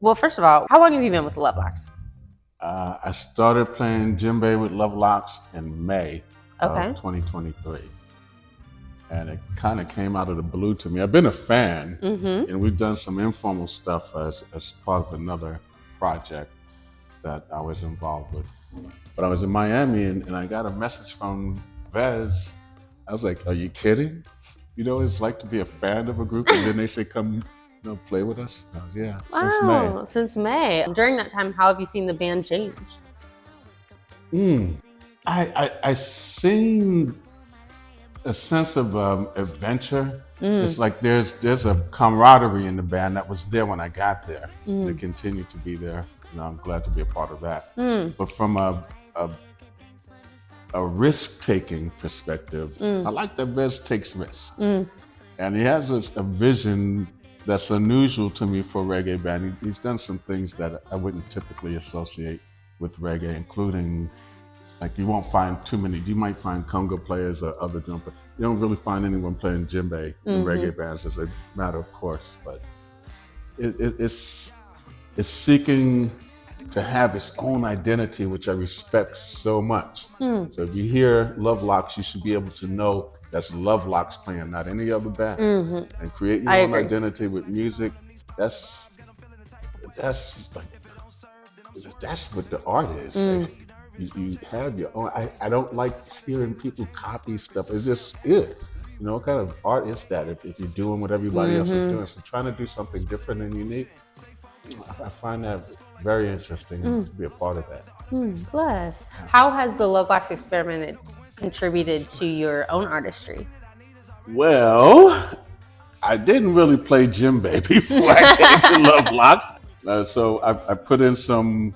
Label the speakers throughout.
Speaker 1: Well, first of all, how long have you been with the Luv Locz?
Speaker 2: I started playing djembe with Luv Locz in May
Speaker 1: Okay.
Speaker 2: of 2023. And it kind of came out of the blue to me. I've been a fan, and we've done some informal stuff as part of another project that I was involved with. But I was in Miami, and I got a message from Vez. I was like, "Are you kidding? You know what it's like to be a fan of a group, and then they say, come, play with us." I was, yeah, since May.
Speaker 1: Wow, since May. During that time, how have you seen the band change?
Speaker 2: I seen a sense of adventure. It's like there's a camaraderie in the band that was there when I got there. They continue to be there. I'm glad to be a part of that. But from a risk-taking perspective, I like that Vez takes risks, and he has a vision that's unusual to me for a reggae band. He's done some things that I wouldn't typically associate with reggae, including, like, you won't find too many. You might find conga players or other drum players. You don't really find anyone playing djembe in reggae bands as a matter of course. But it's seeking to have its own identity, which I respect so much. So if you hear Luv Locz, you should be able to know that's Luv Locz playing, not any other band. And create your own identity with music. That's what the art is. Like, you have your own. I don't like hearing people copy stuff. It's just what kind of art is that if you're doing what everybody else is doing? So trying to do something different and unique, I find that very interesting to be a part of that.
Speaker 1: Bless. How has the Luv Locz Experiment contributed to your own artistry?
Speaker 2: Well, I didn't really play djembe before I came to Luv Locz. So I put in some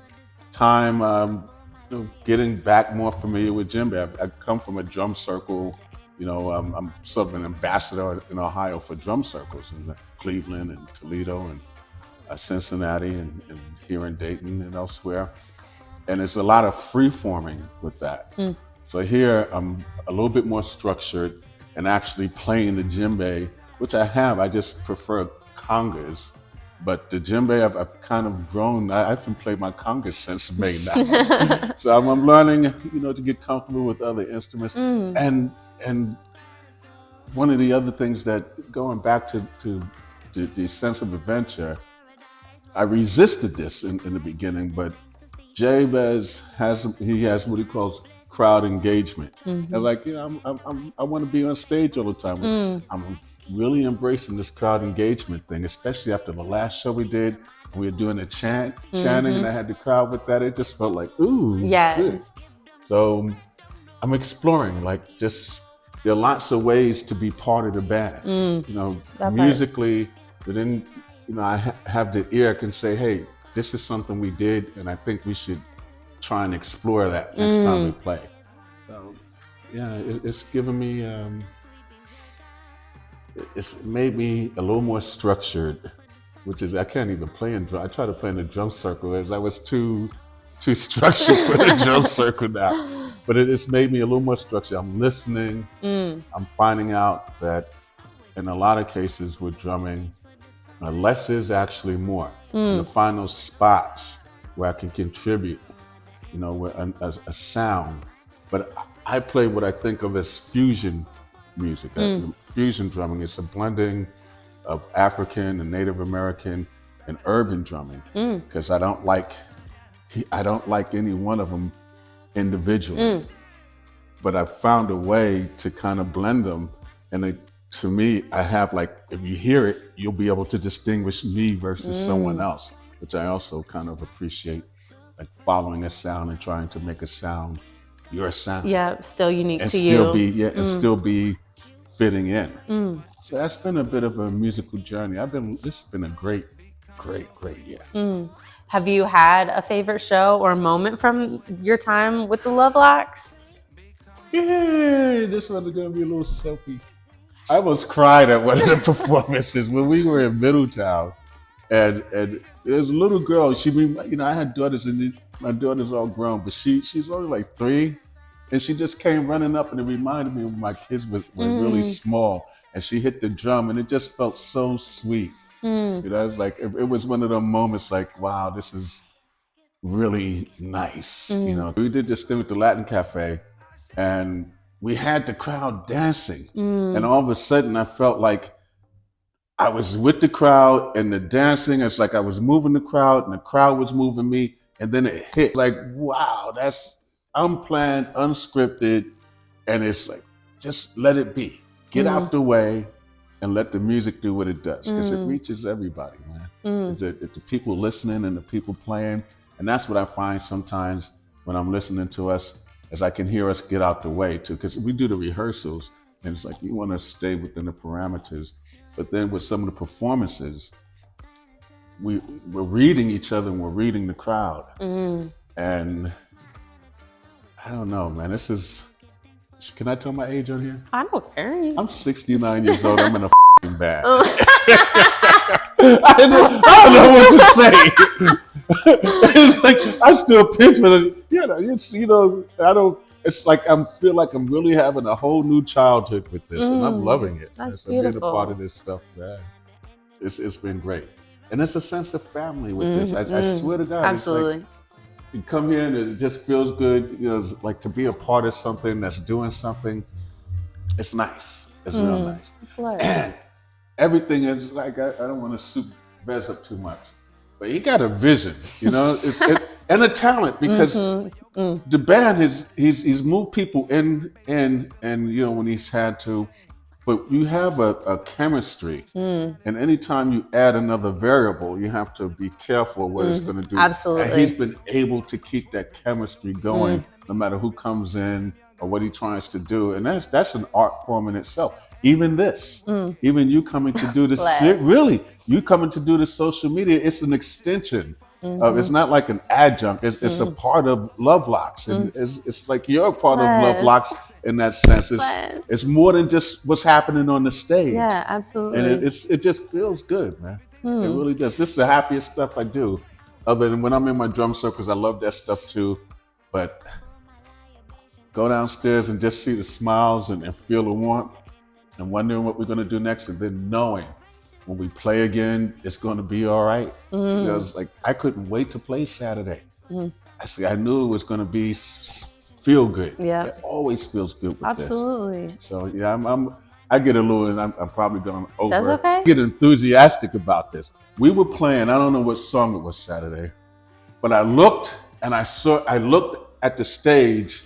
Speaker 2: time getting back more familiar with djembe. I come from a drum circle. I'm sort of an ambassador in Ohio for drum circles in Cleveland and Toledo and Cincinnati and here in Dayton and elsewhere. And there's a lot of free forming with that. So here I'm a little bit more structured and actually playing the djembe, which I have. I just prefer congas. But the djembe, I've kind of grown. I haven't played my congas since May now. So I'm learning, to get comfortable with other instruments. And one of the other things that, going back to the sense of adventure, I resisted this in the beginning, but Jabez has what he calls crowd engagement. And like, I want to be on stage all the time. I'm really embracing this crowd engagement thing, especially after the last show we did. We were doing a chanting, and I had the crowd with that. It just felt like, ooh,
Speaker 1: yeah.
Speaker 2: Good. So I'm exploring, there are lots of ways to be part of the band. Musically, but then, I have the ear. I can say, hey, this is something we did, and I think we should try and explore that next time we play. So, yeah, it's given me, it's made me a little more structured, which is, I can't even play in drum. I try to play in the drum circle as I was too structured for the drum circle now. But it's made me a little more structured. I'm listening. I'm finding out that in a lot of cases with drumming, less is actually more. And to find those spots where I can contribute, as a sound. But I play what I think of as fusion music. Fusion drumming is a blending of African and Native American and urban drumming, because I don't like any one of them individually. But I found a way to kind of blend them, and to me, I have, if you hear it, you'll be able to distinguish me versus someone else, which I also kind of appreciate, like following a sound and trying to make a sound your sound.
Speaker 1: Yeah, still unique
Speaker 2: and
Speaker 1: to
Speaker 2: still
Speaker 1: you.
Speaker 2: and still be fitting in. So that's been a bit of a musical journey. It's been a great year.
Speaker 1: Have you had a favorite show or moment from your time with the Luv Locz?
Speaker 2: Yeah, this one is gonna be a little soapy. I almost cried at one of the performances when we were in Middletown, and there's a little girl. I had daughters, and my daughter's all grown, but she's only like 3, and she just came running up, and it reminded me when my kids were really small, and she hit the drum, and it just felt so sweet.
Speaker 1: Mm.
Speaker 2: You know, it's like it was one of those moments like, wow, this is really nice. You
Speaker 1: Mm.
Speaker 2: know, we did this thing with the Latin Cafe, and we had the crowd dancing, and
Speaker 1: Mm.
Speaker 2: all of a sudden, I felt like I was with the crowd and the dancing. It's like I was moving the crowd, and the crowd was moving me, and then it hit. Like, wow, that's unplanned, unscripted, and it's like just let it be. Get
Speaker 1: Mm.
Speaker 2: out the way and let the music do what it does because it
Speaker 1: Mm.
Speaker 2: reaches everybody, man.
Speaker 1: Mm.
Speaker 2: It's the people listening and the people playing, and that's what I find sometimes when I'm listening to us, as I can hear us get out the way too, because we do the rehearsals, and it's like you want to stay within the parameters, but then with some of the performances, we're reading each other and we're reading the crowd,
Speaker 1: Mm.
Speaker 2: and I don't know, man. This is. Can I tell my age on here?
Speaker 1: I don't care.
Speaker 2: I'm 69 years old. I'm in a band.
Speaker 1: Oh.
Speaker 2: I don't know what to say. It's like I still picture it. You know, I don't. It's like I feel like I'm really having a whole new childhood with this, and I'm loving it.
Speaker 1: That's
Speaker 2: So being a part
Speaker 1: beautiful.
Speaker 2: of this stuff, man, it's been great, and it's a sense of family with this. I swear to God, it's like
Speaker 1: Absolutely.
Speaker 2: you come here and it just feels good. You know, it's like to be a part of something that's doing something. It's nice. It's real nice,
Speaker 1: Bless.
Speaker 2: and everything is like I don't want to soup Bez up too much, but he got a vision, you know, and a talent because the band he's moved people in and you know when he's had to, but you have a chemistry, and anytime you add another variable, you have to be careful what it's going to do. And
Speaker 1: Absolutely.
Speaker 2: he's been able to keep that chemistry going, no matter who comes in or what he tries to do, and that's an art form in itself. Even this, even you coming to do this,
Speaker 1: Bless.
Speaker 2: really, you coming to do the social media, it's an extension. It's not like an adjunct. It's a part of Luv Locz, and it's like you're a part of Luv
Speaker 1: Bless.
Speaker 2: Locz in that sense.
Speaker 1: Bless.
Speaker 2: It's more than just what's happening on the stage.
Speaker 1: Yeah, absolutely.
Speaker 2: And it just feels good, man. It really does. This is the happiest stuff I do, other than when I'm in my drum circles. I love that stuff too, but go downstairs and just see the smiles and feel the warmth, and wondering what we're going to do next, and then knowing when we play again, it's going to be all right. Because like I couldn't wait to play Saturday. I knew it was going to be feel good.
Speaker 1: Yeah.
Speaker 2: It always feels good with
Speaker 1: Absolutely.
Speaker 2: this. So yeah, I get a little, and I'm probably going over.
Speaker 1: That's okay.
Speaker 2: Get enthusiastic about this. We were playing. I don't know what song it was Saturday, but I looked and I looked at the stage,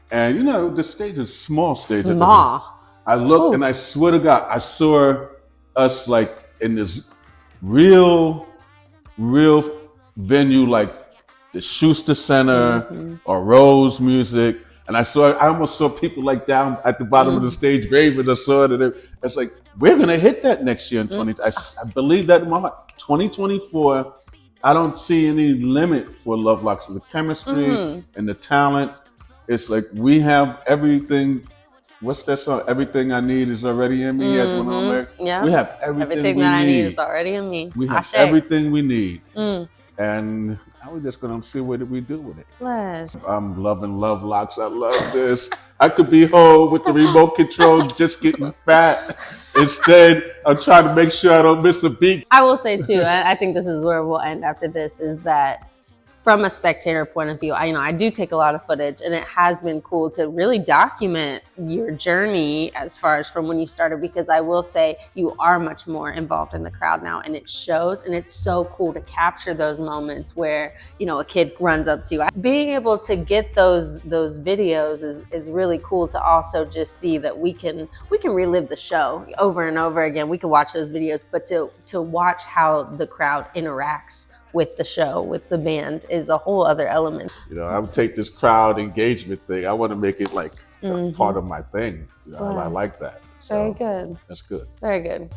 Speaker 2: and you know the stage is small stage.
Speaker 1: Small.
Speaker 2: I looked and I swear to God, I saw us like in this real venue like the Schuster Center or Rose Music. And I almost saw people like down at the bottom of the stage raving. I saw it. It's like, we're going to hit that next year in 2020. I believe that in my heart. 2024, I don't see any limit for Luv Locz. The chemistry and the talent. It's like we have everything. What's that song? Everything I need is already in me. As when I'm there,
Speaker 1: Yeah.
Speaker 2: we have everything we
Speaker 1: that I need
Speaker 2: need.
Speaker 1: is already in me.
Speaker 2: We have
Speaker 1: Ashe.
Speaker 2: everything we need, and now we're just gonna see what we do with it.
Speaker 1: Bless.
Speaker 2: I'm loving Luv Locz. I love this. I could be home with the remote control, just getting fat. Instead, I'm trying to make sure I don't miss a beat.
Speaker 1: I will say too, I think this is where we'll end after this, is that from a spectator point of view, I do take a lot of footage, and it has been cool to really document your journey as far as from when you started, because I will say you are much more involved in the crowd now, and it shows, and it's so cool to capture those moments where, you know, a kid runs up to you. Being able to get those videos is really cool to also just see that we can relive the show over and over again. We can watch those videos, but to watch how the crowd interacts with the show, with the band, is a whole other element.
Speaker 2: You know, I would take this crowd engagement thing. I want to make it like a part of my thing. You know, I like that. So
Speaker 1: Very good.
Speaker 2: That's good.
Speaker 1: Very good.